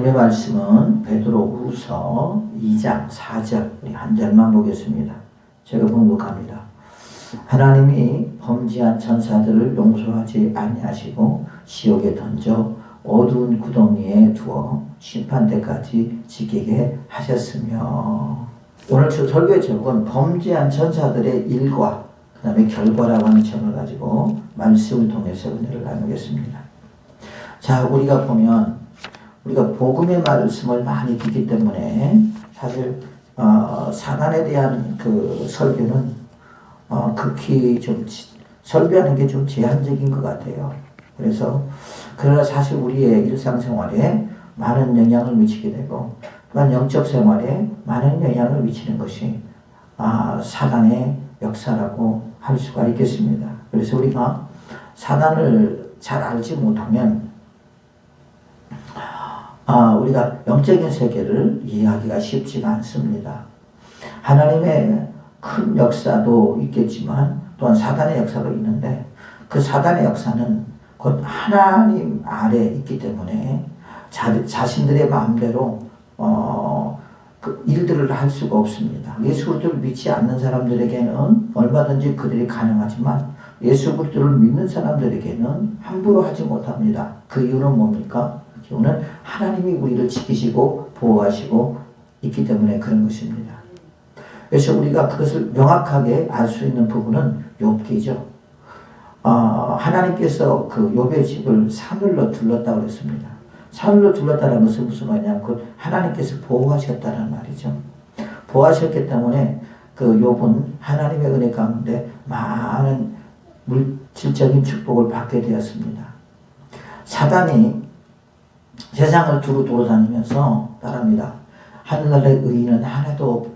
하나님의 말씀은 베드로후서 2장 4절 우리 한 절만 보겠습니다. 제가 봉독합니다. 하나님이 범죄한 천사들을 용서하지 아니하시고 지옥에 던져 어두운 구덩이에 두어 심판 때까지 지키게 하셨으며. 오늘 저 설교의 제목은 범죄한 천사들의 일과 그 다음에 결과라고 하는 제목을 가지고 말씀을 통해서 은혜를 나누겠습니다. 자, 우리가 보면 우리가 복음의 말씀을 많이 듣기 때문에 사실 사단에 대한 그 설교는 극히 좀 설교하는 게 좀 제한적인 것 같아요. 그래서 그러나 사실 우리의 일상생활에 많은 영향을 미치게 되고 또한 영적 생활에 많은 영향을 미치는 것이 사단의 역사라고 할 수가 있겠습니다. 그래서 우리가 사단을 잘 알지 못하면 우리가 영적인 세계를 이해하기가 쉽지가 않습니다. 하나님의 큰 역사도 있겠지만 또한 사단의 역사도 있는데 그 사단의 역사는 곧 하나님 아래 있기 때문에 자신들의 마음대로 그 일들을 할 수가 없습니다. 예수 그리스도를 믿지 않는 사람들에게는 얼마든지 그들이 가능하지만 예수 그리스도를 믿는 사람들에게는 함부로 하지 못합니다. 그 이유는 뭡니까? 그 이유는 하나님이 우리를 지키시고 보호하시고 있기 때문에 그런 것입니다. 그래서 우리가 그것을 명확하게 알 수 있는 부분은 욥기죠. 하나님께서 그 욥의 집을 사늘로 둘렀다고 그랬습니다. 사늘로 둘렀다는 것은 무슨 말이냐면 그 하나님께서 보호하셨다는 말이죠. 보호하셨기 때문에 그 욥은 하나님의 은혜 가운데 많은 물질적인 축복을 받게 되었습니다. 사단이 세상을 두루 돌아다니면서 말합니다. 하늘나라의 의인은 하나도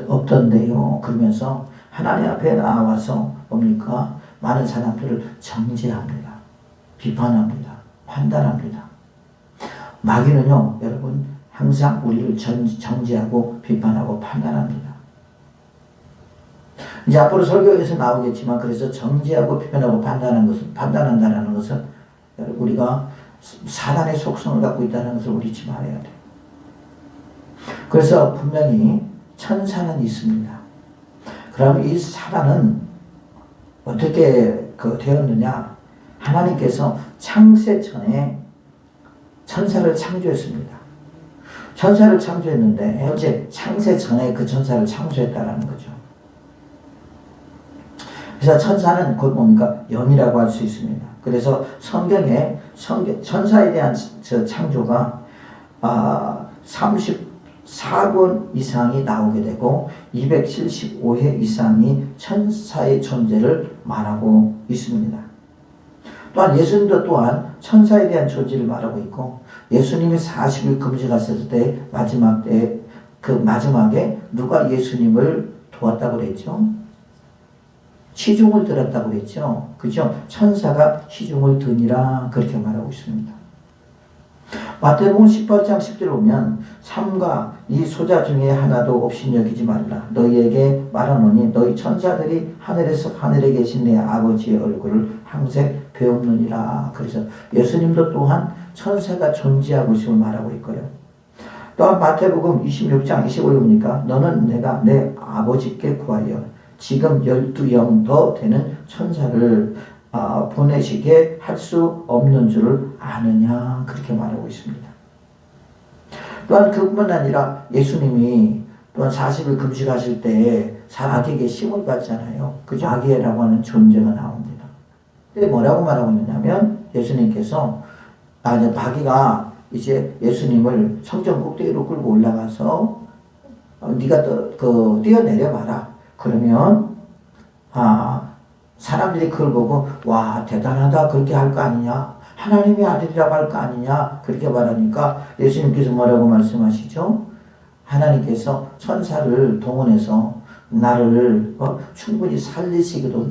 없던데요. 그러면서 하나님 앞에 나와서 뭡니까? 많은 사람들을 정죄합니다. 비판합니다. 판단합니다. 마귀는요, 여러분, 항상 우리를 정죄하고 비판하고 판단합니다. 이제 앞으로 설교에서 나오겠지만, 그래서 정죄하고 비판하고 판단한다는 것은 우리가 사단의 속성을 갖고 있다는 것을 우리 잊지 말아야 돼요. 그래서 분명히 천사는 있습니다. 그럼 이 사단은 어떻게 되었느냐? 하나님께서 창세 전에 천사를 창조했습니다. 천사를 창조했는데 현재 창세 전에 그 천사를 창조했다라는 거죠. 그래서 천사는 곧 뭡니까? 영이라고 할 수 있습니다. 그래서 성경에 천사에 대한 창조가 34권 이상이 나오게 되고 275회 이상이 천사의 존재를 말하고 있습니다. 또한 예수님도 또한 천사에 대한 존재를 말하고 있고 예수님이 40일 금식하셨을 때 마지막에 누가 예수님을 도왔다고 그랬죠? 시중을 들었다고 그랬죠? 그죠? 천사가 시중을 드니라 그렇게 말하고 있습니다. 마태복음 18장 10절 보면 삼가 이 소자 중에 하나도 없이 여기지 말라. 너희에게 말하노니 너희 천사들이 하늘에 계신 내 아버지의 얼굴을 항상 배우느니라. 그래서 예수님도 또한 천사가 존재하고 있음을 말하고 있고요. 또한 마태복음 26장 25절 보니까 너는 내가 내 아버지께 구하여 지금 12영 더 되는 천사를 보내시게 할 수 없는 줄을 아느냐 그렇게 말하고 있습니다. 또한 그뿐만 아니라 예수님이 또한 40일 금식하실 때 사마귀에게 시험을 받잖아요. 그 마귀라고 하는 존재가 나옵니다. 근데 뭐라고 말하고 있느냐면 예수님께서 마귀가 이제 예수님을 성전 꼭대기로 끌고 올라가서 네가 뛰어내려 봐라. 그러면 사람들이 그걸 보고 와 대단하다 그렇게 할 거 아니냐, 하나님의 아들이라고 할 거 아니냐 그렇게 말하니까 예수님께서 뭐라고 말씀하시죠? 하나님께서 천사를 동원해서 나를 충분히 살리시기도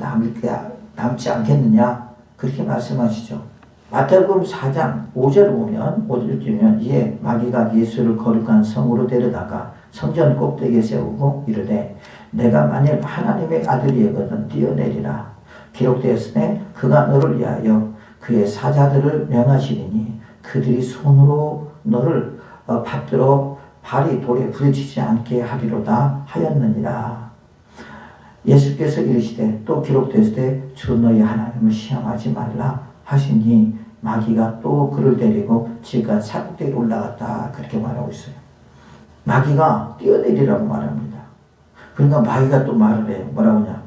남지 않겠느냐 그렇게 말씀하시죠. 마태복음 4장 5절 보면 이에 마귀가 예수를 거룩한 성으로 데려다가 성전 꼭대기에 세우고 이르되 내가 만일 하나님의 아들이거든 뛰어내리라. 기록되었으되 그가 너를 위하여 그의 사자들을 명하시리니 그들이 손으로 너를 받들어 발이 돌에 부딪히지 않게 하리로다 하였느니라. 예수께서 이르시되 또 기록되었을 때 주 너희 하나님을 시험하지 말라 하시니 마귀가 또 그를 데리고 지가 사국대에 올라갔다 그렇게 말하고 있어요. 마귀가 뛰어내리라고 말합니다. 그러니까 마귀가 또 말을 해요. 뭐라고 하냐.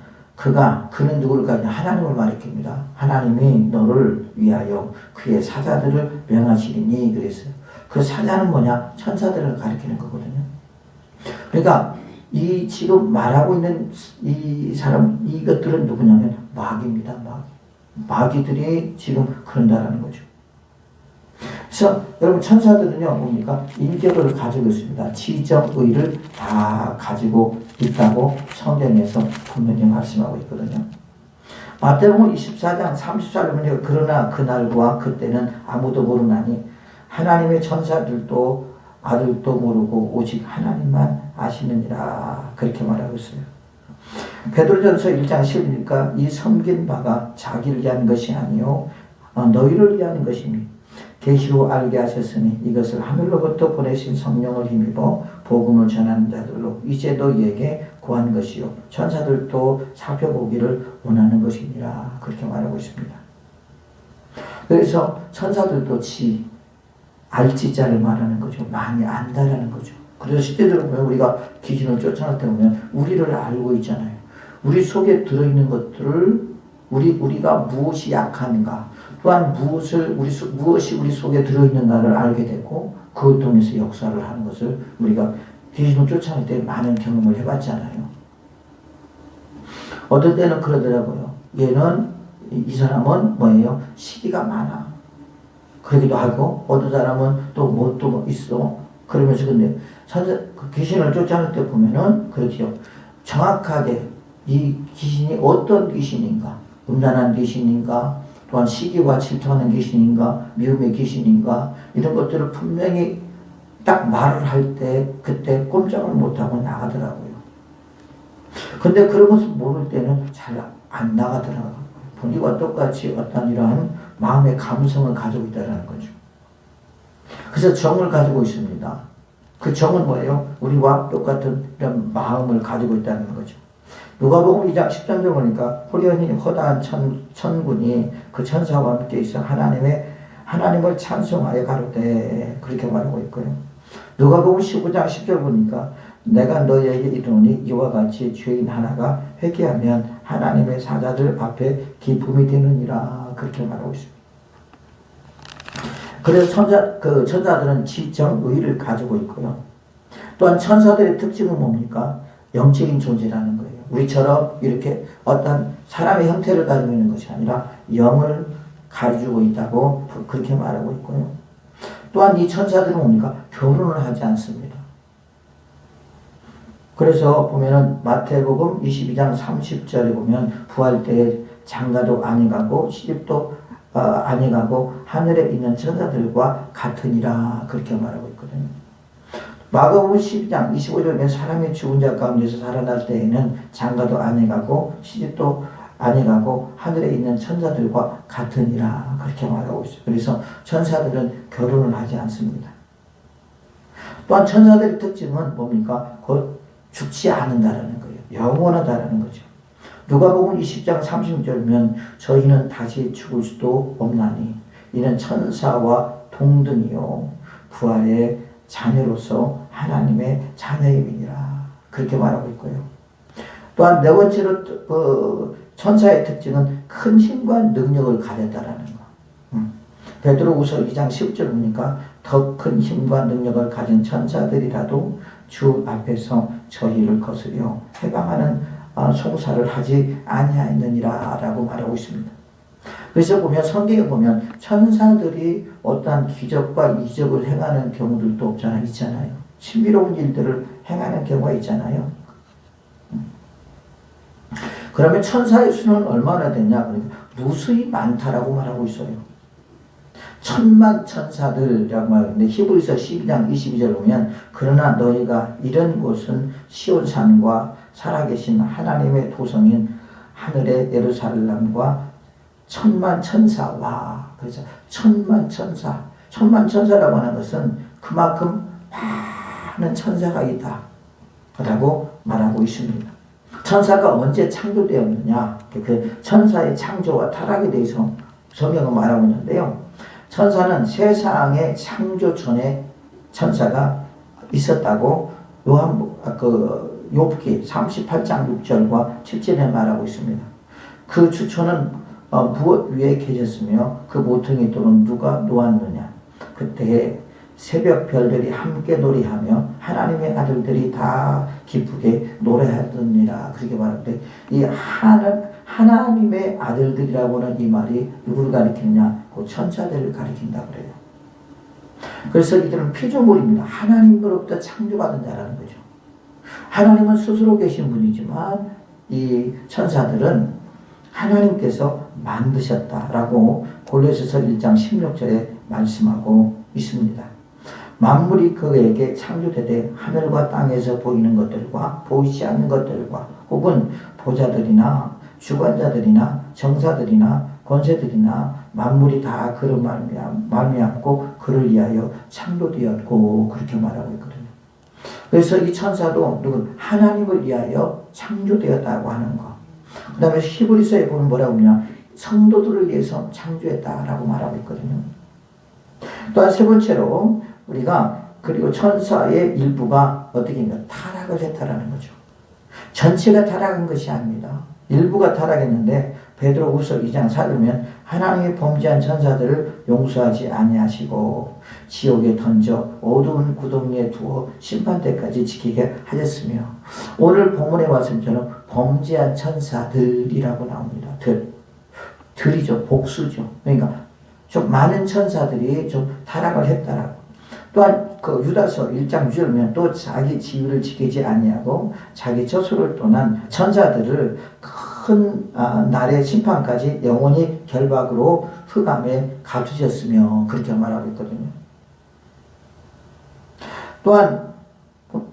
그는 누굴까? 하나님을 가리킵니다. 하나님이 너를 위하여 그의 사자들을 명하시리니 그랬어요. 그 사자는 뭐냐? 천사들을 가리키는 거거든요. 그러니까 이 지금 말하고 있는 이 사람, 이것들은 누구냐면 마귀입니다. 마귀들이 지금 그런다라는 거죠. 그래서 여러분 천사들은요 뭡니까? 인격을 가지고 있습니다. 지정의를 다 가지고 있다고 성경에서 분명히 말씀하고 있거든요. 마태복음 24장 34절 보니까 그러나 그날과 그때는 아무도 모르나니 하나님의 천사들도 아들도 모르고 오직 하나님만 아시느니라 그렇게 말하고 있어요. 베드로전서 1장 10이니까 이 섬긴 바가 자기를 위한 것이 아니요 너희를 위한 것이니 계시로 알게 하셨으니 이것을 하늘로부터 보내신 성령을 힘입어 복음을 전하는 자들로 이제 너희에게 구한 것이요 천사들도 살펴보기를 원하는 것이니라 그렇게 말하고 있습니다. 그래서 천사들도 알지자를 말하는 거죠. 많이 안다라는 거죠. 그래서 실제로 보면 우리가 귀신을 쫓아낼 때 보면 우리를 알고 있잖아요. 우리 속에 들어있는 것들을 우리가 무엇이 약한가 또한 무엇이 우리 속에 들어있는가를 알게 되고 그것 통해서 역사를 하는 것을 우리가 귀신을 쫓아낼 때 많은 경험을 해봤잖아요. 어떨 때는 그러더라고요. 이 사람은 뭐예요? 시기가 많아. 그러기도 하고 어떤 사람은 또 있어. 그러면서 근데 귀신을 쫓아낼 때 보면은 그렇죠. 정확하게 이 귀신이 어떤 귀신인가, 음란한 귀신인가, 또한 시기와 질투하는 귀신인가, 미움의 귀신인가 이런 것들을 분명히 딱 말을 할 때 그때 꼼짝을 못하고 나가더라고요. 근데 그런 것을 모를 때는 잘 안 나가더라고요. 본인과 똑같이 어떤 이러한 마음의 감성을 가지고 있다는 거죠. 그래서 정을 가지고 있습니다. 그 정은 뭐예요? 우리와 똑같은 이런 마음을 가지고 있다는 거죠. 누가복음 2장 13절 보니까 호련히 허다한 천군이 그 천사와 함께 있어 하나님을 찬송하여 가로되 그렇게 말하고 있고요. 누가복음 15장 10절 보니까 내가 너희에게 이르노니 이와 같이 죄인 하나가 회개하면 하나님의 사자들 앞에 기쁨이 되느니라 그렇게 말하고 있습니다. 그래서 천사들은 지정의를 가지고 있고요. 또한 천사들의 특징은 뭡니까? 영적인 존재라는 거예요. 우리처럼 이렇게 어떤 사람의 형태를 가지고 있는 것이 아니라 영을 가지고 있다고 그렇게 말하고 있고요. 또한 이 천사들은 뭡니까? 결혼을 하지 않습니다. 그래서 보면은 마태복음 22장 30절에 보면 부활 때에 장가도 아니가고 시집도 아니가고 하늘에 있는 천사들과 같으니라 그렇게 말하고 있거든요. 마가복음 12장 25절에 사람이 죽은 자 가운데서 살아날 때에는 장가도 아니가고 시집도 아니가고 하늘에 있는 천사들과 같으니라 그렇게 말하고 있어요. 그래서 천사들은 결혼을 하지 않습니다. 또한 천사들의 특징은 뭡니까? 곧 죽지 않는다라는 거예요. 영원하다라는 거죠. 누가복음 20장 36절이면 저희는 다시 죽을 수도 없나니 이는 천사와 동등이요 부활의 자녀로서 하나님의 자녀임이니라 그렇게 말하고 있고요. 또한 네 번째로 천사의 특징은 큰 힘과 능력을 가졌다라는 거. 베드로후서 2장 10절 보니까 더 큰 힘과 능력을 가진 천사들이라도 주 앞에서 저희를 거스려 해방하는 송사를 하지 아니하였느니라 라고 말하고 있습니다. 그래서 보면 성경에 보면 천사들이 어떠한 기적과 이적을 행하는 경우들도 있잖아요. 신비로운 일들을 행하는 경우가 있잖아요. 그러면 천사의 수는 얼마나 되냐? 그러니까 무수히 많다라고 말하고 있어요. 천만 천사들이라고 말하는데 히브리서 12장 22절 보면 그러나 너희가 이런 곳은 시온산과 살아계신 하나님의 도성인 하늘의 예루살렘과 천만 천사와 그래서 천만 천사라고 하는 것은 그만큼 많은 천사가 있다 라고 말하고 있습니다. 천사가 언제 창조되었느냐, 그 천사의 창조와 타락에 대해서 성경은 말하고 있는데요. 천사는 세상의 창조 전에 천사가 있었다고 욥기 38장 6절과 7절에 말하고 있습니다. 그 주초는 무엇 위에 계셨으며 그 모퉁이 돌은 누가 놓았느냐. 그때에 새벽 별들이 함께 노래하며 하나님의 아들들이 다 기쁘게 노래하더니라. 그렇게 말하는데 이 하나님의 아들들이라고 하는 이 말이 누구를 가리키느냐? 그 천사들을 가리킨다 그래요. 그래서 이들은 피조물입니다. 하나님으로부터 창조받은 자라는 거죠. 하나님은 스스로 계신 분이지만 이 천사들은 하나님께서 만드셨다라고 골로새서 1장 16절에 말씀하고 있습니다. 만물이 그에게 창조되되 하늘과 땅에서 보이는 것들과 보이지 않는 것들과 혹은 보좌들이나 주관자들이나 정사들이나 권세들이나 만물이 다 그를 말미암고 그를 위하여 창조되었고 그렇게 말하고 있거든요. 그래서 이 천사도 하나님을 위하여 창조되었다고 하는 거. 그 다음에 히브리서에 보면 뭐라고 하냐, 성도들을 위해서 창조했다라고 말하고 있거든요. 또한 세 번째로 우리가 그리고 천사의 일부가 어떻게 했냐, 타락을 했다라는 거죠. 전체가 타락한 것이 아닙니다. 일부가 타락했는데 베드로후서 2장 4절면 하나님이 범죄한 천사들을 용서하지 아니하시고 지옥에 던져 어두운 구덩이에 두어 심판 때까지 지키게 하셨으며, 오늘 본문의 말씀처럼 범죄한 천사들이라고 나옵니다. 들이죠. 복수죠. 그러니까 좀 많은 천사들이 좀 타락을 했다라고. 또한 그 유다서 1장 6절면 또 자기 지위를 지키지 아니하고 자기 저수를 떠난 천사들을 큰 날의 심판까지 영원히 결박으로 흑암에 가두셨으며 그렇게 말하고 있거든요. 또한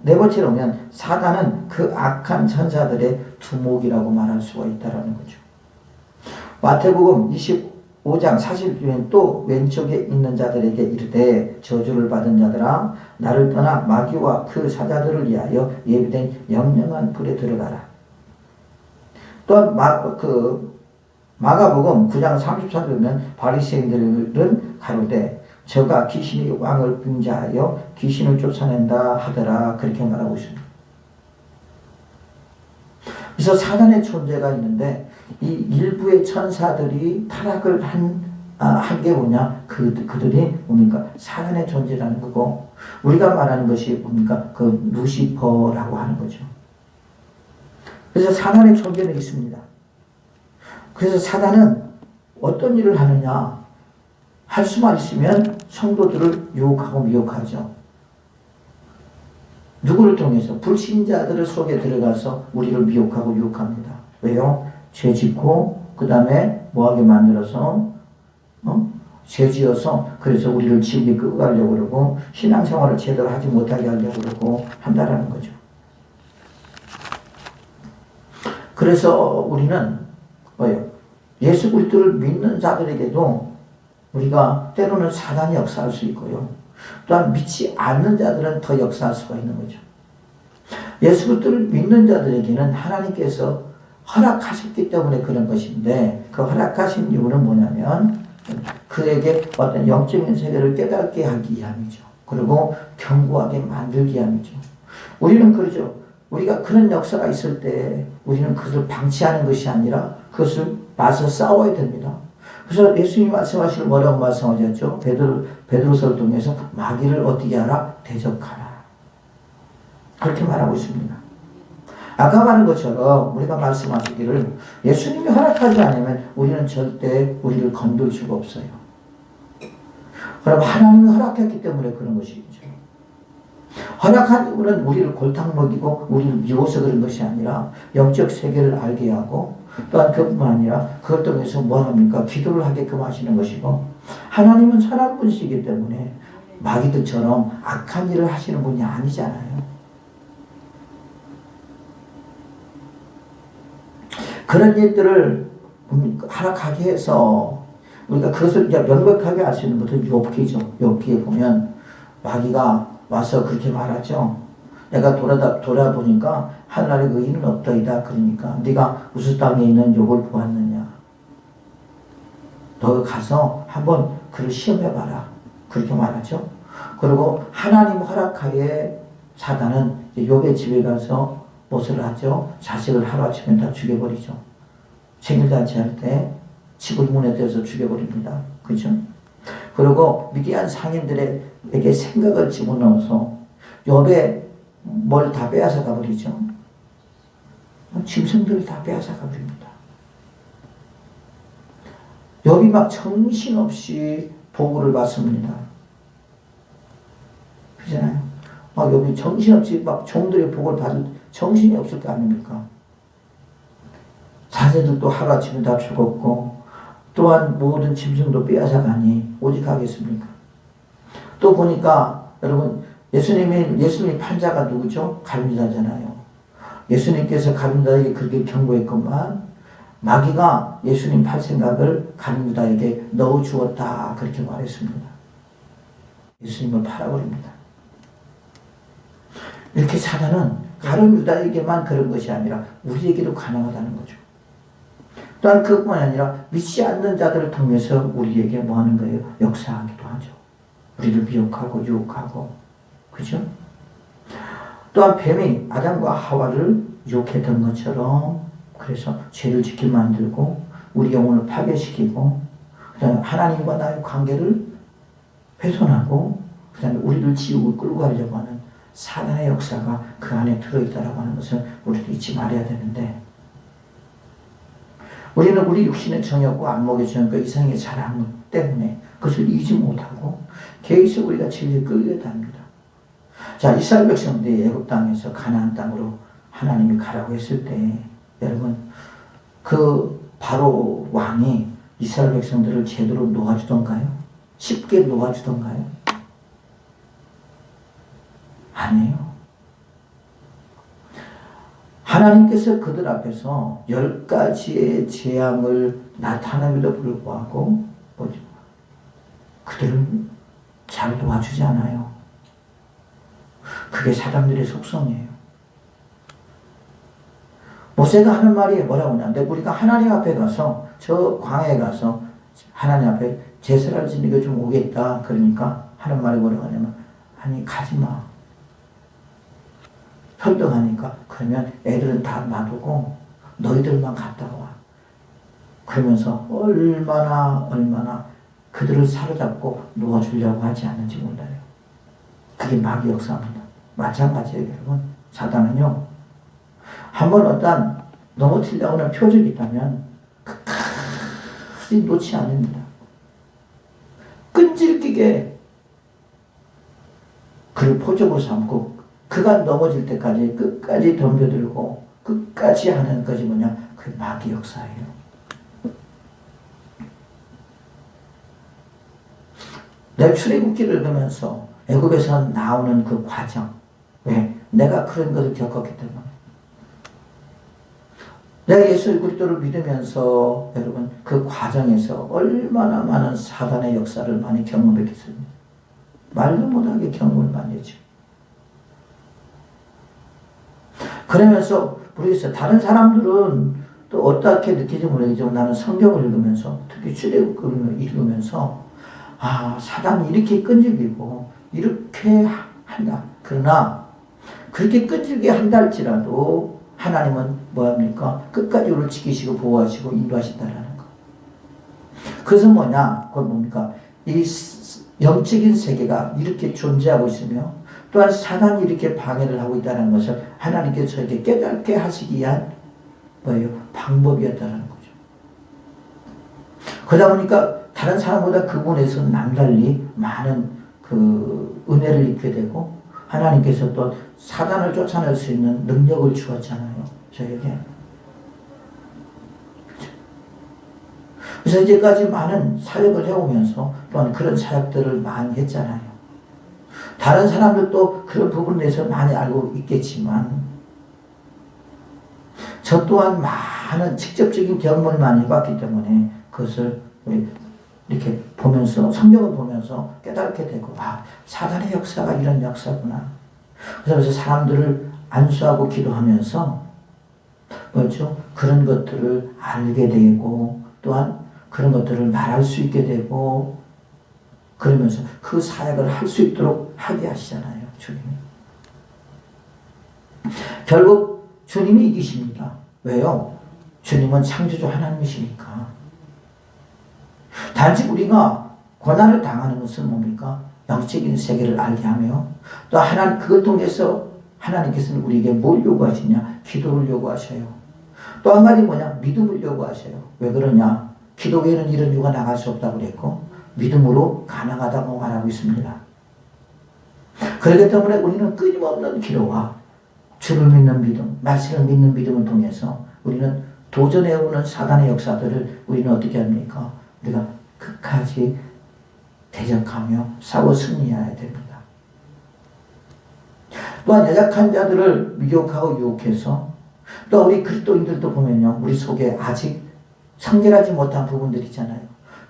네 번째로 보면 사단은 그 악한 천사들의 두목이라고 말할 수가 있다는 거죠. 마태복음 25장 40절에 또 왼쪽에 있는 자들에게 이르되 저주를 받은 자들아 나를 떠나 마귀와 그 사자들을 위하여 예비된 영영한 불에 들어가라. 또한 마가복음 9장 34절에 보면 바리새인들은 가로되 저가 귀신이 왕을 빙자하여 귀신을 쫓아낸다 하더라. 그렇게 말하고 있습니다. 그래서 사단의 존재가 있는데 이 일부의 천사들이 타락을 한 게 뭐냐? 그들이 뭡니까? 사단의 존재라는 거고, 우리가 말하는 것이 뭡니까? 그 루시퍼라고 하는 거죠. 그래서 사단의 존재는 있습니다. 그래서 사단은 어떤 일을 하느냐? 할 수만 있으면 성도들을 유혹하고 미혹하죠. 누구를 통해서? 불신자들을 속에 들어가서 우리를 미혹하고 유혹합니다. 왜요? 죄 짓고 그 다음에 뭐하게 만들어서 죄 지어서 그래서 우리를 지옥에 끌고 가려고 그러고 신앙생활을 제대로 하지 못하게 하려고 그러고 한다라는 거죠. 그래서 우리는 뭐예요? 예수 그리스도를 믿는 자들에게도 우리가 때로는 사단이 역사할 수 있고요. 또한 믿지 않는 자들은 더 역사할 수가 있는 거죠. 예수 그리스도를 믿는 자들에게는 하나님께서 허락하셨기 때문에 그런 것인데, 그 허락하신 이유는 뭐냐면 그에게 어떤 영적인 세계를 깨닫게 하기 위함이죠. 그리고 견고하게 만들기 위함이죠. 우리는 그러죠. 우리가 그런 역사가 있을 때 우리는 그것을 방치하는 것이 아니라 그것을 맞서 싸워야 됩니다. 그래서 예수님이 말씀하시는 뭐라고 말씀하셨죠? 베드로서를 통해서 마귀를 어떻게 하라? 대적하라. 그렇게 말하고 있습니다. 아까 말한 것처럼 우리가 말씀하시기를 예수님이 허락하지 않으면 우리는 절대 우리를 건들 수가 없어요. 그럼 하나님이 허락했기 때문에 그런 것이죠. 허락한 이유는 우리를 골탕 먹이고 우리를 미워서 그런 것이 아니라 영적 세계를 알게 하고, 또한 그뿐만 아니라 그것 통해서 뭐 합니까? 기도를 하게끔 하시는 것이고, 하나님은 선한 분이시기 때문에 마귀들처럼 악한 일을 하시는 분이 아니잖아요. 그런 일들을 허락하게 해서 우리가 그것을 이제 명백하게 알 수 있는 것은 욥기죠. 욥기에 보면 마귀가 와서 그렇게 말하죠. 내가 돌아보니까 하늘에 의인은 없더이다. 그러니까 네가 우스 땅에 있는 욥을 보았느냐. 너 가서 한번 그를 시험해봐라. 그렇게 말하죠. 그리고 하나님 허락하에 사단은 욥의 집에 가서 무엇을 하죠? 자식을 하루아침에 다 죽여버리죠. 생일잔치 할 때 집을 문에 대서 죽여버립니다. 그죠? 그리고 미디안 상인들에게 생각을 집어넣어서 욥의 뭘 다 빼앗아 가버리죠. 짐승들을 다 빼앗아 가버립니다. 욥이 막 정신없이 보고를 받습니다. 그잖아요. 막 욥이 정신없이 막 종들의 복을 받을 정신이 없을 거 아닙니까? 자녀들도 하루아침에 다 죽었고 또한 모든 짐승도 빼앗아 가니 오직 하겠습니까? 또 보니까 여러분 예수님 판자가 누구죠? 가룟유다잖아요. 예수님께서 가룟유다에게 그렇게 경고했건만 마귀가 예수님 팔 생각을 가룟유다에게 넣어 주었다 그렇게 말했습니다. 예수님을 팔아버립니다. 이렇게 사단은 가룟유다에게만 그런 것이 아니라 우리에게도 가능하다는 거죠. 또한 그뿐만 아니라 믿지 않는 자들을 통해서 우리에게 뭐 하는 거예요? 역사하기도 하죠. 우리를 미혹하고 유혹하고 그죠? 또한 뱀이 아담과 하와를 유혹했던 것처럼 그래서 죄를 짓게 만들고 우리 영혼을 파괴시키고 그 다음에 하나님과 나의 관계를 훼손하고 그 다음에 우리를 지옥을 끌고 가려고 하는 사단의 역사가 그 안에 들어있다라고 하는 것을 우리도 잊지 말아야 되는데 우리는 우리 육신의 정욕과 안목의 정욕과 이상의 자랑 때문에 그것을 잊지 못하고 계속 우리가 진리를 끌게 됩니다. 자, 이스라엘 백성들이 애굽 땅에서 가나안 땅으로 하나님이 가라고 했을 때 여러분 그 바로 왕이 이스라엘 백성들을 제대로 놓아주던가요? 쉽게 놓아주던가요? 아니에요. 하나님께서 그들 앞에서 10가지의 재앙을 나타남에도 불구하고 그들은 잘 도와주지 않아요. 그게 사람들의 속성이에요. 모세가 하는 말이 뭐라고 하냐. 우리가 하나님 앞에 가서 저 광야에 가서 하나님 앞에 제사를 지니고 좀 오겠다. 그러니까 하는 말이 뭐라고 하냐면 아니 가지마. 설득하니까 그러면 애들은 다 놔두고 너희들만 갔다가 와. 그러면서 얼마나 그들을 사로잡고 놓아주려고 하지 않는지 몰라요. 그게 마귀 역사입니다. 마찬가지예요, 여러분. 사단은요. 한번 어떤 넘어뜨리려고 하는 표적이 있다면 끝까지 놓지 않습니다. 끈질기게 그를 표적으로 삼고 그가 넘어질 때까지 끝까지 덤벼들고 끝까지 하는 것이 뭐냐? 그게 마귀 역사예요. 내가 출애굽기를 읽으면서 애굽에서 나오는 그 과정, 왜? 내가 그런 것을 겪었기 때문에. 내가 예수 그리스도를 믿으면서 여러분 그 과정에서 얼마나 많은 사단의 역사를 많이 경험했겠습니까? 말도 못하게 경험을 많이 했죠. 그러면서 모르겠어요. 다른 사람들은 또 어떻게 느끼지 모르겠지만 나는 성경을 읽으면서 특히 출애굽기를 읽으면서 아, 사단이 이렇게 끈질기고 이렇게 한다. 그러나 그렇게 끈질기게 한다 할지라도 하나님은 뭐합니까? 끝까지 우리를 지키시고 보호하시고 인도하신다라는 거. 그것은 뭐냐? 그건 뭡니까? 이 영적인 세계가 이렇게 존재하고 있으며 또한 사단이 이렇게 방해를 하고 있다는 것을 하나님께서 저에게 깨닫게 하시기 위한 뭐예요? 방법이었다는 거죠. 그러다 보니까 다른 사람보다 그분에서 남달리 많은 그 은혜를 입게 되고 하나님께서 또 사단을 쫓아낼 수 있는 능력을 주었잖아요. 저에게. 그래서 이제까지 많은 사역을 해오면서 또한 그런 사역들을 많이 했잖아요. 다른 사람들도 그런 부분에 대해서 많이 알고 있겠지만 저 또한 많은 직접적인 경험을 많이 해봤기 때문에 그것을 우리 이렇게 보면서 성경을 보면서 깨닫게 되고 사단의 역사가 이런 역사구나. 그래서 사람들을 안수하고 기도하면서 뭐죠? 그런 것들을 알게 되고 또한 그런 것들을 말할 수 있게 되고 그러면서 그 사역을 할 수 있도록 하게 하시잖아요. 주님이. 결국 주님이 이기십니다. 왜요? 주님은 창조주 하나님이시니까. 단지 우리가 고난을 당하는 것은 뭡니까? 영적인 세계를 알게 하며 또 하나님 그걸 통해서 하나님께서는 우리에게 뭘 요구하시냐? 기도를 요구하셔요. 또 한 가지 뭐냐? 믿음을 요구하셔요. 왜 그러냐? 기도 외에는 이런 유가 나갈 수 없다고 그랬고 믿음으로 가능하다고 말하고 있습니다. 그렇기 때문에 우리는 끊임없는 기도와 주를 믿는 믿음, 말씀을 믿는 믿음을 통해서 우리는 도전해오는 사단의 역사들을 우리는 어떻게 합니까? 우리가 끝까지 대적하며 싸워 승리해야 됩니다. 또한 연약한 자들을 미혹하고 유혹해서 또 우리 그리스도인들도 보면요. 우리 속에 아직 성결하지 못한 부분들 있잖아요.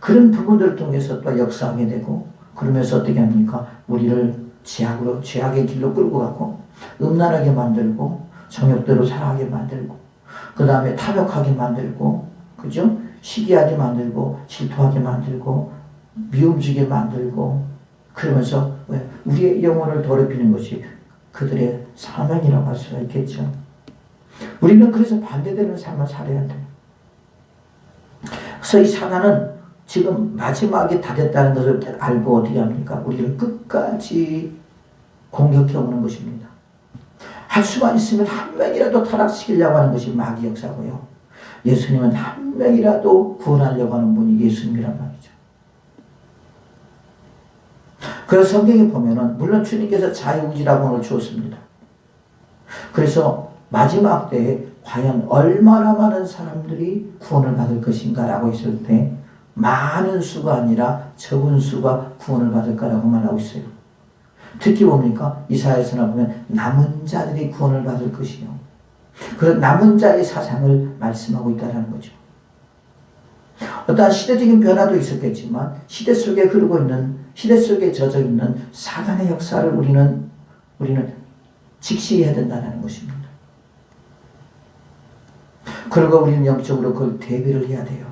그런 부분들을 통해서 또 역사하게 되고 그러면서 어떻게 합니까? 우리를 죄악의 길로 끌고 가고 음란하게 만들고 정욕대로 살아가게 만들고 그 다음에 탐욕하게 만들고 그죠? 시기하게 만들고 질투하게 만들고 미움지게 만들고 그러면서 우리의 영혼을 더럽히는 것이 그들의 사명이라고 할 수가 있겠죠. 우리는 그래서 반대되는 삶을 살아야 돼요. 그래서 이 사단은 지금 마지막에 다 됐다는 것을 알고 어떻게 합니까? 우리를 끝까지 공격해 오는 것입니다. 할 수만 있으면 한 명이라도 타락시키려고 하는 것이 마귀 역사고요. 예수님은 한 명이라도 구원하려고 하는 분이 예수님이란 말이죠. 그래서 성경에 보면은 물론 주님께서 자유의지라고 주었습니다. 그래서 마지막 때에 과연 얼마나 많은 사람들이 구원을 받을 것인가 라고 했을 때 많은 수가 아니라 적은 수가 구원을 받을까라고 말하고 있어요. 특히 뭡니까? 이사야서나 보면 남은 자들이 구원을 받을 것이요. 그런 남은 자의 사상을 말씀하고 있다는 거죠. 어떠한 시대적인 변화도 있었겠지만 시대 속에 흐르고 있는 시대 속에 젖어 있는 사단의 역사를 우리는 직시해야 된다는 것입니다. 그리고 우리는 영적으로 그걸 대비를 해야 돼요.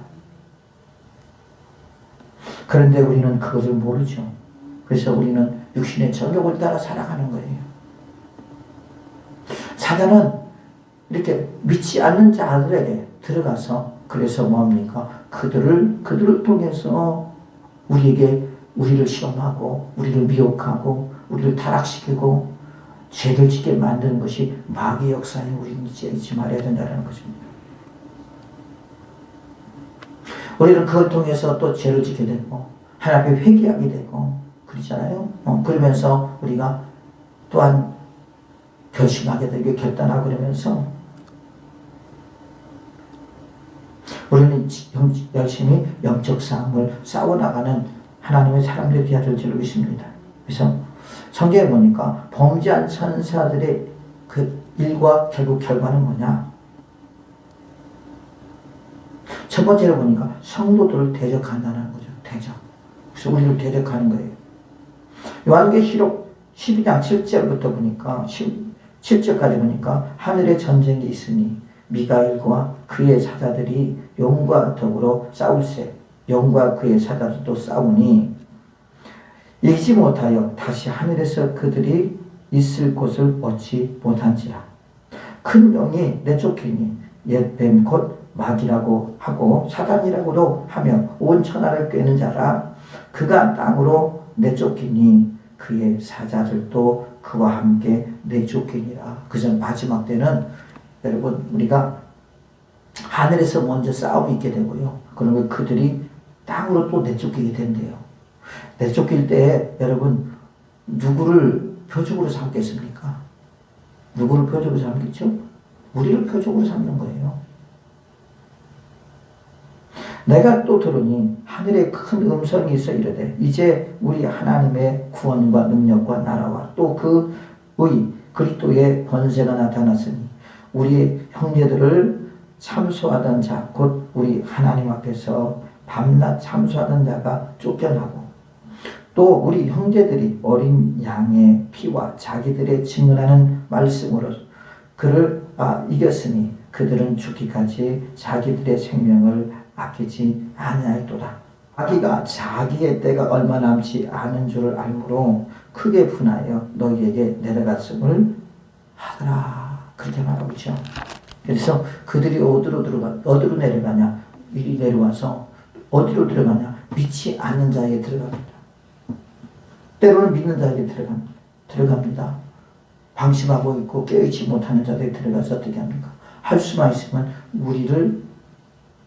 그런데 우리는 그것을 모르죠. 그래서 우리는 육신의 정욕을 따라 살아가는 거예요. 사단은 이렇게 믿지 않는 자들에게 들어가서 그래서 뭐합니까? 그들을 통해서 우리를 시험하고 우리를 미혹하고 우리를 타락시키고 죄를 짓게 만드는 것이 마귀 역사에 우리는 잊지 말아야 된다는 것입니다. 우리는 그걸 통해서 또 죄를 짓게 되고 하나님 앞에 회개하게 되고 그러잖아요. 그러면서 우리가 또한 결심하게 되고 결단하고 그러면서 우리는 열심히 영적 싸움을 싸워나가는 하나님의 사람들이 되어야 될 줄 믿습니다. 그래서 성경에 보니까 범죄한 천사들의 그 일과 결국 결과는 뭐냐? 첫 번째로 보니까 성도들을 대적한다는 거죠. 대적. 그래서 우리를 대적하는 거예요. 요한계시록 12장 7절부터 보니까 7절까지 보니까 하늘에 전쟁이 있으니 미가엘과 그의 사자들이 용과 더불어 싸울세 용과 그의 사자들도 싸우니 이기지 못하여 다시 하늘에서 그들이 있을 곳을 얻지 못한지라. 큰 용이 내쫓기니 옛 뱀 곧 마귀라고 하고 사단이라고도 하며 온 천하를 꿰는 자라. 그가 땅으로 내쫓기니 그의 사자들도 그와 함께 내쫓기니라. 그저 마지막 때는 여러분 우리가 하늘에서 먼저 싸움이 있게 되고요. 그러면 그들이 땅으로 또 내쫓기게 된대요. 내쫓길 때 여러분 누구를 표적으로 삼겠습니까? 누구를 표적으로 삼겠죠? 우리를 표적으로 삼는 거예요. 내가 또 들으니 하늘에 큰 음성이 있어 이르되 이제 우리 하나님의 구원과 능력과 나라와 또 그의 그리스도의 권세가 나타났으니 우리 형제들을 참소하던 자 곧 우리 하나님 앞에서 밤낮 참수하던 자가 쫓겨나고 또 우리 형제들이 어린 양의 피와 자기들의 증언하는 말씀으로 그를 이겼으니 그들은 죽기까지 자기들의 생명을 아끼지 아니하였도다. 자기가 자기의 때가 얼마 남지 않은 줄을 알므로 크게 분하여 너희에게 내려갔음을 하더라. 그렇게 말하고 있죠. 그래서 그들이 어디로 내려가냐? 이리 내려와서 어디로 들어가냐? 믿지 않는 자에게 들어갑니다. 때로는 믿는 자에게 들어갑니다. 방심하고 있고 깨어있지 못하는 자들에게 들어가서 어떻게 합니까? 할 수만 있으면 우리를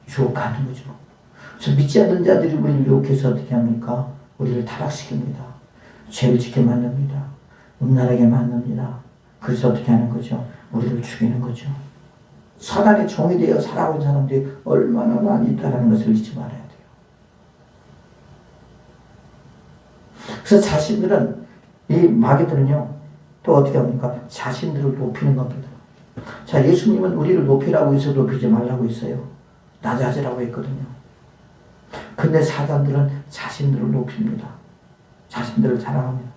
유혹하는 거죠. 그래서 믿지 않는 자들이 우리를 유혹해서 어떻게 합니까? 우리를 타락시킵니다. 죄를 짓게 만듭니다. 음란하게 만듭니다. 그래서 어떻게 하는 거죠? 우리를 죽이는 거죠. 사단의 종이 되어 살아온 사람들이 얼마나 많이 있다는 것을 잊지 말아야 돼요. 그래서 자신들은, 이 마귀들은요, 또 어떻게 합니까? 자신들을 높이는 겁니다. 자, 예수님은 우리를 높이라고 해서 높이지 말라고 했어요. 낮아지라고 했거든요. 근데 사단들은 자신들을 높입니다. 자신들을 자랑합니다.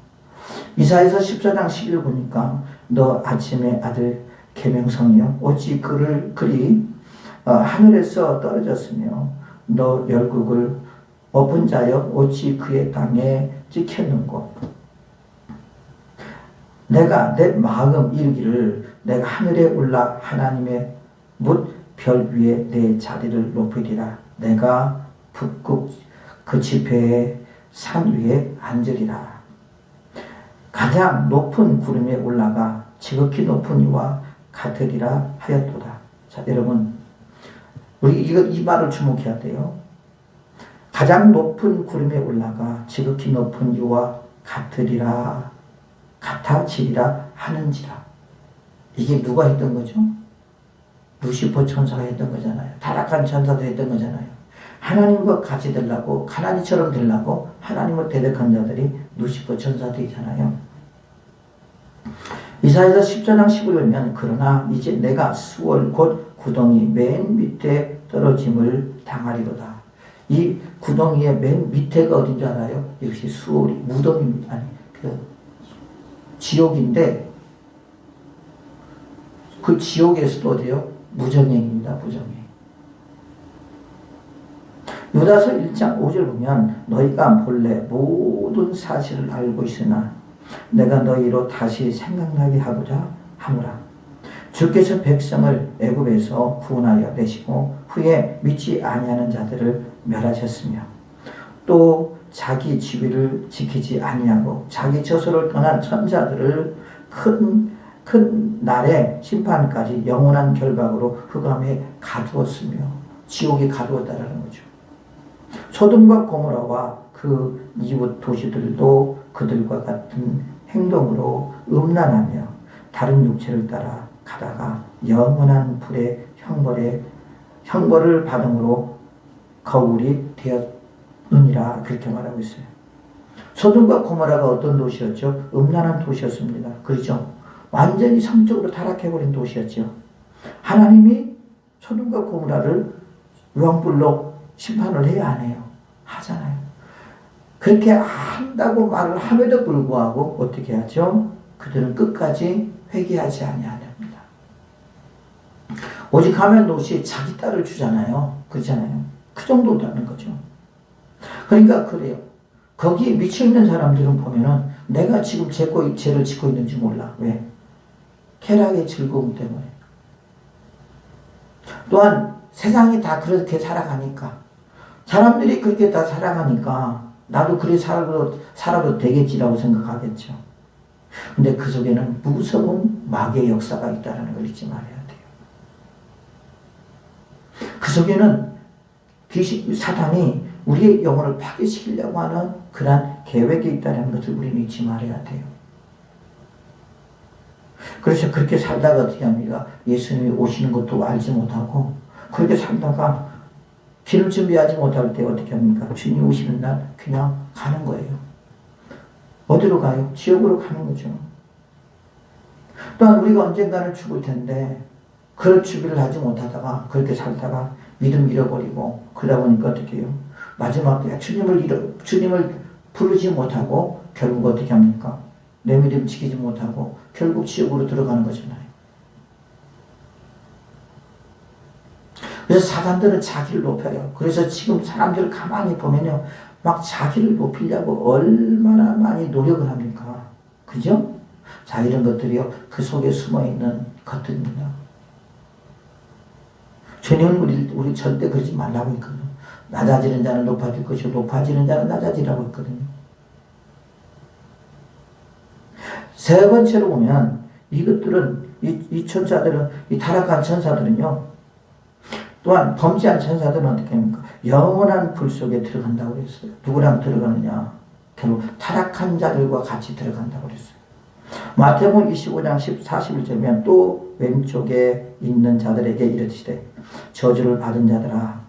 이사야서 14장 10절 보니까 너 아침의 아들 계명성이여 어찌 그리 하늘에서 떨어졌으며 너 열국을 엎은 자여 어찌 그의 땅에 찍혔는고 내가 내 마음 이르기를 내가 하늘에 올라 하나님의 뭇 별 위에 내 자리를 높이리라 내가 북극 그 지폐의 산 위에 앉으리라 가장 높은 구름에 올라가 지극히 높은 이와 같으리라 하였도다. 자, 여러분, 우리 이 말을 주목해야 돼요. 가장 높은 구름에 올라가 지극히 높은 이와 같으리라, 같아지리라 하는지라. 이게 누가 했던 거죠? 루시퍼 천사가 했던 거잖아요. 타락한 천사도 했던 거잖아요. 하나님과 같이 되려고, 하나님처럼 되려고 하나님을 대적한 자들이 루시퍼 천사들이잖아요. 이사야서 14장 10을 보면 그러나 이제 내가 수월 곧 구덩이 맨 밑에 떨어짐을 당하리로다. 이 구덩이의 맨 밑에가 어딘 줄 알아요? 역시 수월이 무덤입니다. 아니 지옥인데 그 지옥에서도 어디요? 무정행입니다. 무정행. 유다서 1장 5절 보면 너희가 본래 모든 사실을 알고 있으나 내가 너희로 다시 생각나게 하고자 하노라. 주께서 백성을 애굽에서 구원하여 내시고 후에 믿지 아니하는 자들을 멸하셨으며 또 자기 지위를 지키지 아니하고 자기 저소를 떠난 천사들을 큰 날의 심판까지 영원한 결박으로 흑암에 가두었으며 지옥에 가두었다라는 거죠. 소돔과 고모라와 그 이웃 도시들도 그들과 같은 행동으로 음란하며 다른 육체를 따라 가다가 영원한 불의 형벌을 받음으로 거울이 되었느니라 그렇게 말하고 있어요. 소돔과 고모라가 어떤 도시였죠? 음란한 도시였습니다. 그렇죠? 완전히 성적으로 타락해버린 도시였죠. 하나님이 소돔과 고모라를 유황불로 심판을 해야 안 해요? 하잖아요. 그렇게 한다고 말을 함에도 불구하고 어떻게 하죠? 그들은 끝까지 회개하지 아니하렵니다. 오직 가면 롯이 자기 딸을 주잖아요. 그렇잖아요. 그 정도라는 거죠. 그러니까 그래요. 거기에 미쳐있는 사람들은 보면은 내가 지금 죄를 짓고 있는지 몰라. 왜? 쾌락의 즐거움 때문에. 또한 세상이 다 그렇게 살아가니까 사람들이 그렇게 다 살아가니까 나도 그래 살아도 되겠지라고 생각하겠죠. 근데 그 속에는 무서운 마귀의 역사가 있다는 걸 잊지 말아야 돼요. 그 속에는 사단이 우리의 영혼을 파괴시키려고 하는 그러한 계획이 있다는 것을 우리는 잊지 말아야 돼요. 그래서 그렇게 살다가 어떻게 합니까? 예수님이 오시는 것도 알지 못하고 그렇게 살다가 길을 준비하지 못할 때 어떻게 합니까? 주님 오시는 날 그냥 가는 거예요. 어디로 가요? 지옥으로 가는 거죠. 또한 우리가 언젠가는 죽을 텐데 그럴 준비를 하지 못하다가 그렇게 살다가 믿음 잃어버리고 그러다 보니까 어떻게 해요? 마지막 때 주님을 부르지 못하고 결국 어떻게 합니까? 내 믿음 지키지 못하고 결국 지옥으로 들어가는 거잖아요. 그래서 사단들은 자기를 높여요. 그래서 지금 사람들을 가만히 보면요, 막 자기를 높이려고 얼마나 많이 노력을 합니까? 그죠? 자, 이런 것들이요, 그 속에 숨어있는 것들입니다. 주님은 우리 절대 그러지 말라고 했거든요. 낮아지는 자는 높아질 것이고 높아지는 자는 낮아지라고 했거든요. 세 번째로 보면 이것들은 이 천사들은, 이 타락한 천사들은요, 또한 범죄한 천사들은 어떻게 합니까? 영원한 불 속에 들어간다고 그랬어요. 누구랑 들어가느냐? 결국 타락한 자들과 같이 들어간다고 그랬어요. 마태복음 25장 41절이면 또 왼쪽에 있는 자들에게 이르시되 저주를 받은 자들아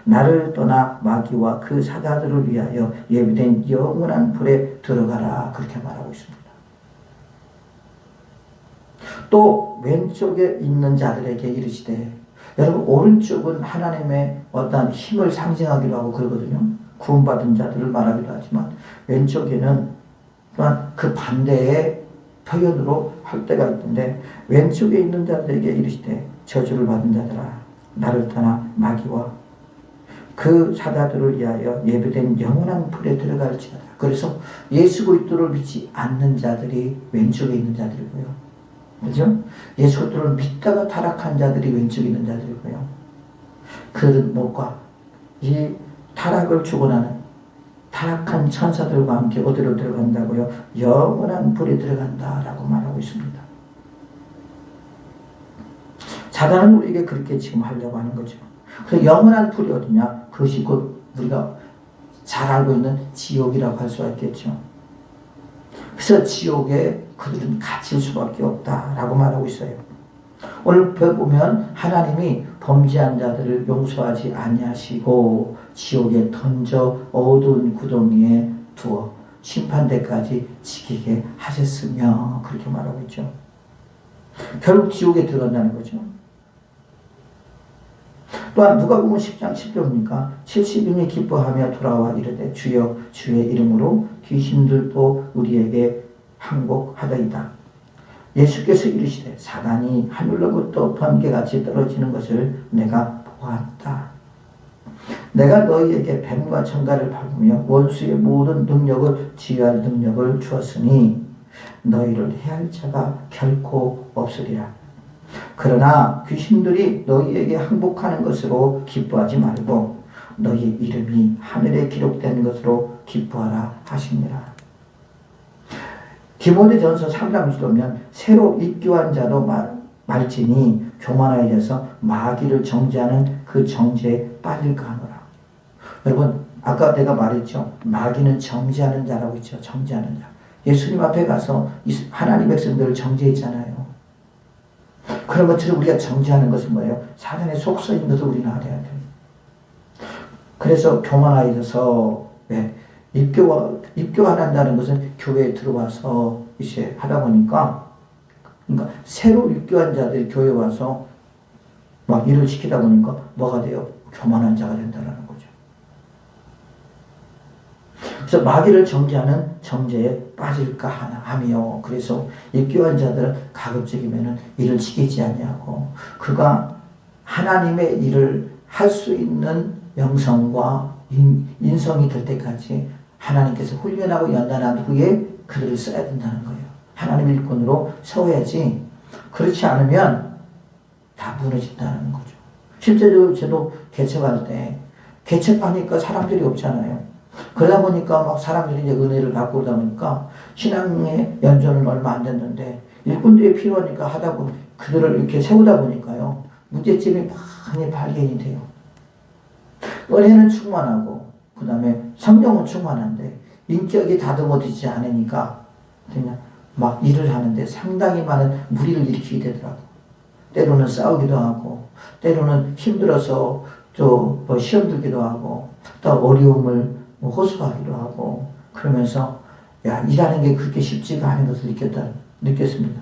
나를 떠나 마귀와 그 사자들을 위하여 예비된 영원한 불에 들어가라. 그렇게 말하고 있습니다. 또 왼쪽에 있는 자들에게 이르시되, 여러분 오른쪽은 하나님의 어떤 힘을 상징하기도 하고 그러거든요. 구원받은 자들을 말하기도 하지만 왼쪽에는 또한 그 반대의 표현으로 할 때가 있는데, 왼쪽에 있는 자들에게 이르시되 저주를 받은 자들아 나를 떠나 마귀와 그 사자들을 위하여 예비된 영원한 불에 들어갈지어다. 그래서 예수 그리스도를 믿지 않는 자들이 왼쪽에 있는 자들이고요. 그죠? 예수 그리스도를 믿다가 타락한 자들이 왼쪽에 있는 자들이고요. 그 뭐가 이 타락을 주고나는 타락한 천사들과 함께 어디로 들어간다고요? 영원한 불에 들어간다라고 말하고 있습니다. 사단은 우리에게 그렇게 지금 하려고 하는 거죠. 그래서 영원한 불이 어디냐? 그것이 곧 우리가 잘 알고 있는 지옥이라고 할 수가 있겠죠. 그래서 지옥에 그들은 갇힐 수밖에 없다라고 말하고 있어요. 오늘 보면 하나님이 범죄한 자들을 용서하지 아니하시고 지옥에 던져 어두운 구덩이에 두어 심판대까지 지키게 하셨으며 그렇게 말하고 있죠. 결국 지옥에 들어간다는 거죠. 또한 누가복음 10장 10절입니까? 70인이 기뻐하며 돌아와 이르되 주여 주의 이름으로 귀신들도 우리에게 항복하더이다. 예수께서 이르시되 사단이 하늘로부터 번개같이 떨어지는 것을 내가 보았다. 내가 너희에게 뱀과 청가를 밟으며 원수의 모든 능력을 지휘할 능력을 주었으니 너희를 해할 자가 결코 없으리라. 그러나 귀신들이 너희에게 항복하는 것으로 기뻐하지 말고 너희 이름이 하늘에 기록된 것으로 기뻐하라 하시니라. 디모데전서 3장 10절 보면 새로 입교한 자도 말지니 교만하여져서 마귀를 정죄하는 그 정죄에 빠질까 하노라. 여러분 아까 내가 말했죠. 마귀는 정죄하는 자라고 했죠. 정죄하는 자. 예수님 앞에 가서 하나님 백성들을 정죄했잖아요. 그런 것처럼 우리가 정죄하는 것은 뭐예요? 사단의 속성인 것을 우리는 알아야 돼요. 그래서 교만하여져서 왜? 입교한다는 것은 교회에 들어와서 이제 하다 보니까, 그러니까 새로 입교한 자들이 교회에 와서 막 일을 시키다 보니까 뭐가 돼요? 교만한 자가 된다는 거죠. 그래서 마귀를 정죄하는 정죄에 빠질까 하며, 그래서 입교한 자들은 가급적이면은 일을 시키지 아니하고 그가 하나님의 일을 할 수 있는 영성과 인성이 될 때까지 하나님께서 훈련하고 연단한 후에 그들을 써야 된다는 거예요. 하나님 일꾼으로 세워야지. 그렇지 않으면 다 무너진다는 거죠. 실제로 저도 개척할 때 개척하니까 사람들이 없잖아요. 그러다 보니까 막 사람들이 이제 은혜를 받고 그러다 보니까 신앙의 연전은 얼마 안 됐는데 일꾼들이 필요하니까 하다 보니 그들을 이렇게 세우다 보니까요. 문제점이 많이 발견이 돼요. 은혜는 충만하고 그 다음에 성령은 충만한데 인격이 다듬어지지 않으니까 그냥 막 일을 하는데 상당히 많은 무리를 일으키게 되더라고. 때로는 싸우기도 하고 때로는 힘들어서 뭐 시험 들기도 하고 또 어려움을 호소하기도 하고 그러면서 야 일하는 게 그렇게 쉽지가 않은 것을 느꼈습니다.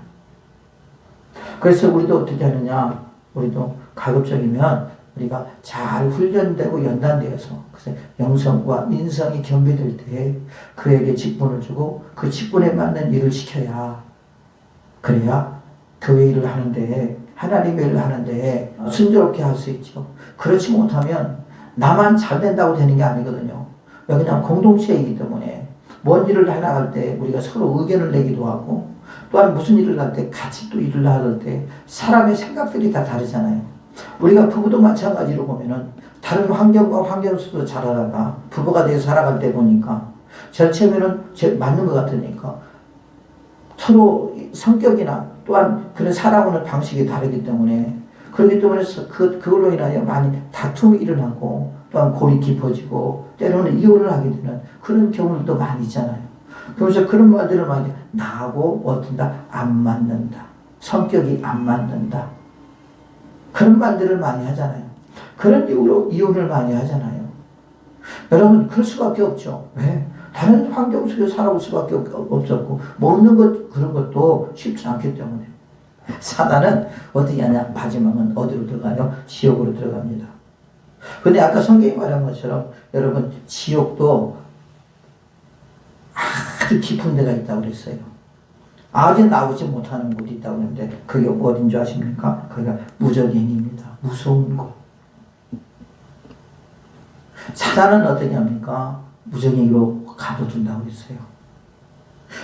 그래서 우리도 어떻게 하느냐, 우리도 가급적이면 우리가 잘 훈련되고 연단되어서 그래서 영성과 인성이 겸비될 때에 그에게 직분을 주고 그 직분에 맞는 일을 시켜야 그래야 교회 일을 하는데 하나님의 일을 하는데 순조롭게 할 수 있죠. 그렇지 못하면 나만 잘 된다고 되는 게 아니거든요. 왜 그냥 공동체이기 때문에 뭔 일을 해나갈 때 우리가 서로 의견을 내기도 하고 또한 무슨 일을 할 때 같이 또 일을 할 때 사람의 생각들이 다 다르잖아요. 우리가 부부도 마찬가지로 보면은 다른 환경과 환경 속에서 자라다가 부부가 돼서 살아갈 때 보니까 제일 처음에는 맞는 것 같으니까 서로 성격이나 또한 그런 살아오는 방식이 다르기 때문에 그렇기 때문에 그걸로 인하여 많이 다툼이 일어나고 또한 골이 깊어지고 때로는 이혼을 하게 되는 그런 경우도 많이 있잖아요. 그래서 그런 말들을 많이 나하고 어떤다 안 맞는다. 성격이 안 맞는다. 그런 말들을 많이 하잖아요. 그런 이유로 이혼을 많이 하잖아요. 여러분 그럴 수밖에 없죠. 왜? 다른 환경 속에 살아올 수밖에 없었고 먹는 것 그런 것도 쉽지 않기 때문에 사단은 어떻게 하냐 마지막은 어디로 들어가요? 지옥으로 들어갑니다. 근데 아까 성경이 말한 것처럼 여러분 지옥도 아주 깊은 데가 있다고 그랬어요. 아직 나오지 못하는 곳이 있다고 하는데 그게 어딘 줄 아십니까? 그게 무저갱입니다. 무서운 곳. 사단은 어떻게 합니까? 무저갱이로 가둬둔다고 그랬어요.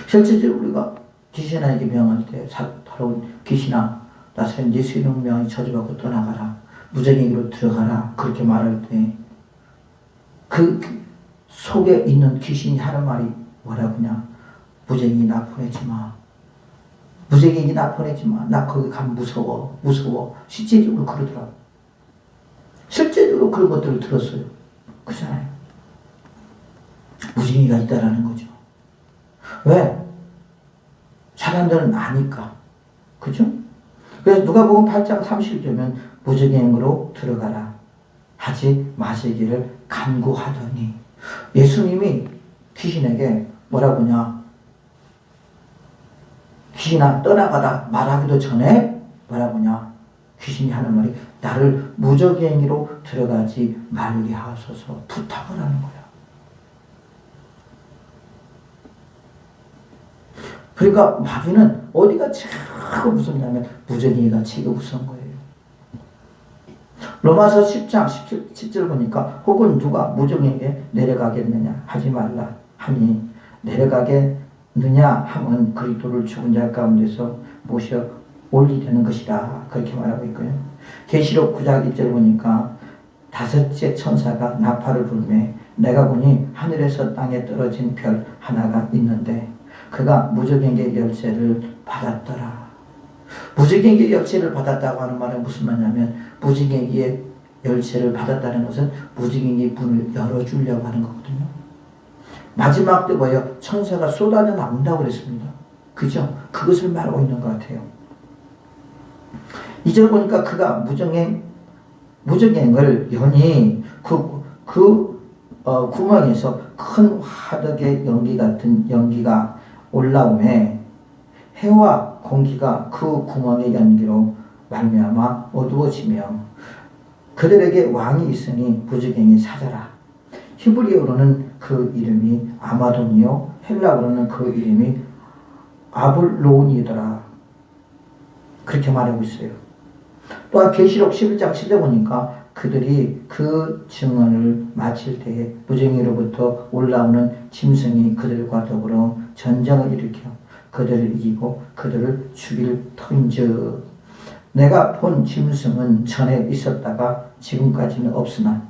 실제적으로 우리가 귀신에게 명할 때 더러운 귀신아 나사렛 예수 이름 명이 저주받고 떠나가라. 무저갱이로 들어가라. 그렇게 말할 때 그 속에 있는 귀신이 하는 말이 뭐라고냐? 무저갱이 나 보내지 마. 무저갱이 나 보내지 마. 나 거기 가면 무서워. 무서워. 실제적으로 그러더라고. 실제적으로 그런 것들을 들었어요. 그렇잖아요. 무저갱이가 있다라는 거죠. 왜? 사람들은 아니까. 그죠? 그래서 누가복음 8장 30절면 무저갱으로 들어가라 하지 마시기를 간구하더니 예수님이 귀신에게 뭐라고 하냐? 귀신아 떠나가라 말하기도 전에 뭐라고 하냐? 귀신이 하는 말이 나를 무저갱이로 들어가지 말게 하소서 부탁을 하는 거야. 그러니까 마귀는 어디가 제일 무섭냐면 무저갱이가 제일 무서운 거예요. 로마서 10장 17절 보니까 혹은 누가 무저갱이에게 내려가겠느냐 하지 말라 하니 내려가겠느냐 하면 그리스도를 죽은 자 가운데서 모셔 올리려는 것이라 그렇게 말하고 있고요. 계시록 9장 1절 보니까 다섯째 천사가 나팔을 불매 내가 보니 하늘에서 땅에 떨어진 별 하나가 있는데 그가 무저갱이의 열쇠를 받았더라. 무저갱이의 열쇠를 받았다고 하는 말은 무슨 말이냐면 무저갱이의 열쇠를 받았다는 것은 무저갱이 문을 열어주려고 하는 거거든요. 마지막 때 뭐예요? 천사가 쏟아져 나온다고 그랬습니다. 그죠? 그것을 말하고 있는 것 같아요. 2절 보니까 그가 무저갱을 여니 구멍에서 큰 화덕의 연기 같은 연기가 올라오매 해와 공기가 그 구멍의 연기로 말미암아 어두워지며 그들에게 왕이 있으니 무저갱이 사자라. 히브리어로는 그 이름이 아마돈이요 헬라어로는 그 이름이 아블론이더라. 그렇게 말하고 있어요. 또한 계시록 11장 10절 보니까 그들이 그 증언을 마칠 때에 무저갱이로부터 올라오는 짐승이 그들과 더불어 전쟁을 일으켜 그들을 이기고 그들을 죽일 터인즉 내가 본 짐승은 전에 있었다가 지금까지는 없으나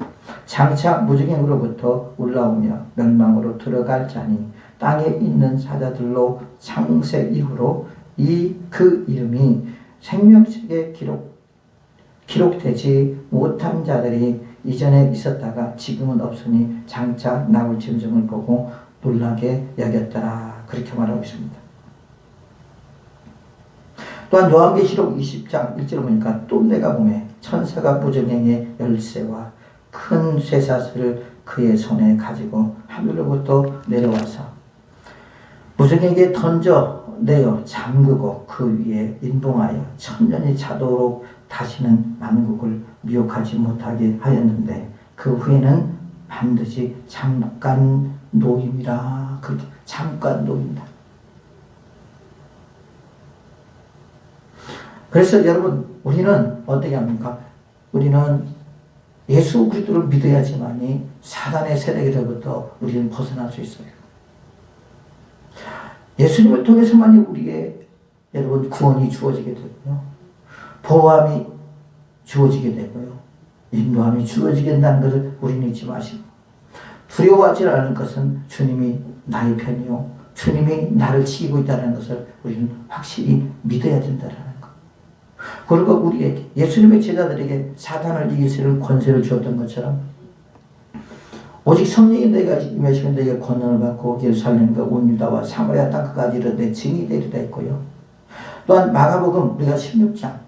장차 무저갱으로부터 올라오며 멸망으로 들어갈 자니 땅에 있는 사자들로 창세 이후로 그 이름이 생명책에 기록되지 못한 자들이 이전에 있었다가 지금은 없으니 장차 나올 짐승을 보고 놀라게 여겼더라. 그렇게 말하고 있습니다. 또한 요한계시록 20장 1절 보니까 또 내가 보매 천사가 무저갱이의 열쇠와 큰 쇠사슬을 그의 손에 가지고 하늘로부터 내려와서 무저갱이에게 던져 내어 잠그고 그 위에 인봉하여 천년이 차도록 다시는 만국을 미혹하지 못하게 하였는데 그 후에는 반드시 잠깐 노임이라. 그렇게 잠깐 노임이다. 그래서 여러분, 우리는 어떻게 합니까? 우리는 예수 그리스도를 믿어야지만이 사단의 세력으로부터 우리는 벗어날 수 있어요. 예수님을 통해서만이 우리에게 여러분 구원이 주어지게 되고요. 보호함이 주어지게 되고요. 인도함이 주어지게 된다는 것을 우리는 잊지 마시고, 두려워하지 않을 것은 주님이 나의 편이요 주님이 나를 지키고 있다는 것을 우리는 확실히 믿어야 된다는 것. 그리고 우리에게 예수님의 제자들에게 사단을 이길 수 있는 권세를 주었던 것처럼 오직 성령이 내가 임하시면 내게 권능을 받고 예루살렘과 온 유다와 사마리아 땅까지 이르러 내 증인이 되리라 했고요. 또한 마가복음 우리가 16장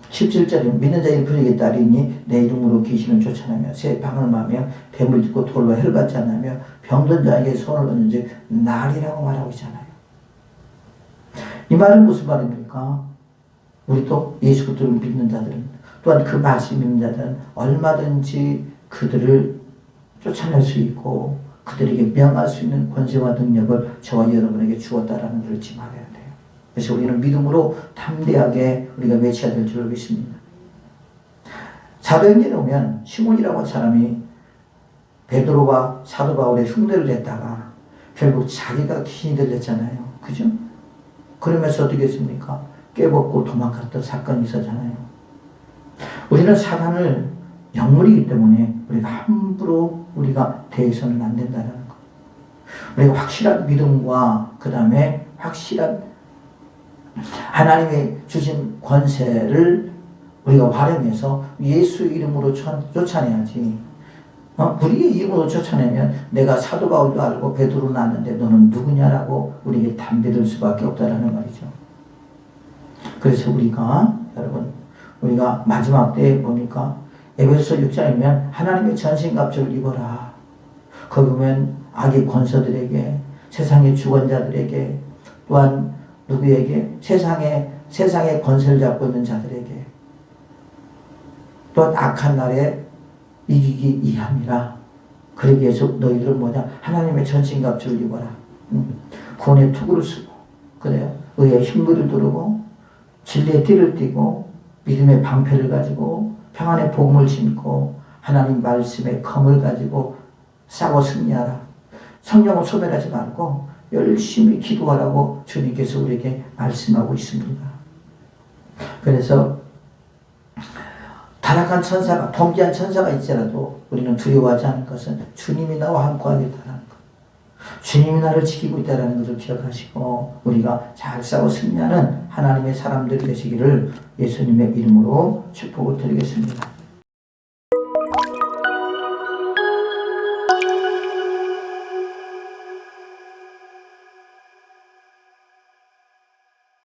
17절에 믿는 자의 불에게 따르니 내 이름으로 귀신을 쫓아내며 새 방을 마며 뱀을 짚고 돌로 해를 받지 않으며 병든 자에게 손을 얹은 즉 날이라고 말하고 있잖아요. 이 말은 무슨 말입니까? 우리 또 예수 그리스도를 믿는 자들은, 또한 그 말씀 믿는 자들은 얼마든지 그들을 쫓아낼 수 있고 그들에게 명할 수 있는 권세와 능력을 저와 여러분에게 주었다라는 것을 잊지 말아야 돼요. 그래서 우리는 믿음으로 담대하게 우리가 외쳐야 될 줄 믿습니다. 사도행전에 보면 시몬이라고 한 사람이 베드로와 사도 바울의 흉내를 냈다가 결국 자기가 귀신이 들렸잖아요. 그죠? 그러면서 어떻게 했습니까? 깨벗고 도망갔던 사건이 있었잖아요. 우리는 사단을 영물이기 때문에 우리가 함부로 우리가 대해서는 안 된다는 것. 우리가 확실한 믿음과 그 다음에 확실한 하나님의 주신 권세를 우리가 활용해서 예수 이름으로 쫓아내야지. 우리의 이름으로 쫓아내면 내가 사도 바울도 알고 베드로는 아는데 너는 누구냐라고 우리에게 담배들 수밖에 없다라는 말이죠. 그래서 우리가 여러분, 우리가 마지막 때에 보니까 에베소 6장이면 하나님의 전신갑주를 입어라. 거기 보면 악의 권서들에게, 세상의 주권자들에게, 또한 누구에게? 세상의 권세를 잡고 있는 자들에게, 또한 악한 날에 이기기 이함이라. 그러기 위해서 너희들은 뭐냐? 하나님의 전신갑주를 입어라. 구원의 투구를 쓰고, 그래요. 의의 힘물을 두르고, 진리의 띠를 띠고, 믿음의 방패를 가지고, 평안의 복음을 심고, 하나님 말씀의 검을 가지고 싸워 승리하라. 성령을 소멸하지 말고 열심히 기도하라고 주님께서 우리에게 말씀하고 있습니다. 그래서 타락한 천사가, 범죄한 천사가 있더라도 우리는 두려워하지 않을 것은 주님이 나와 함께하겠다는 것, 주님이 나를 지키고 있다는 것을 기억하시고 우리가 잘 싸워 승리하는 하나님의 사람들이 되시기를 예수님의 이름으로 축복을 드리겠습니다.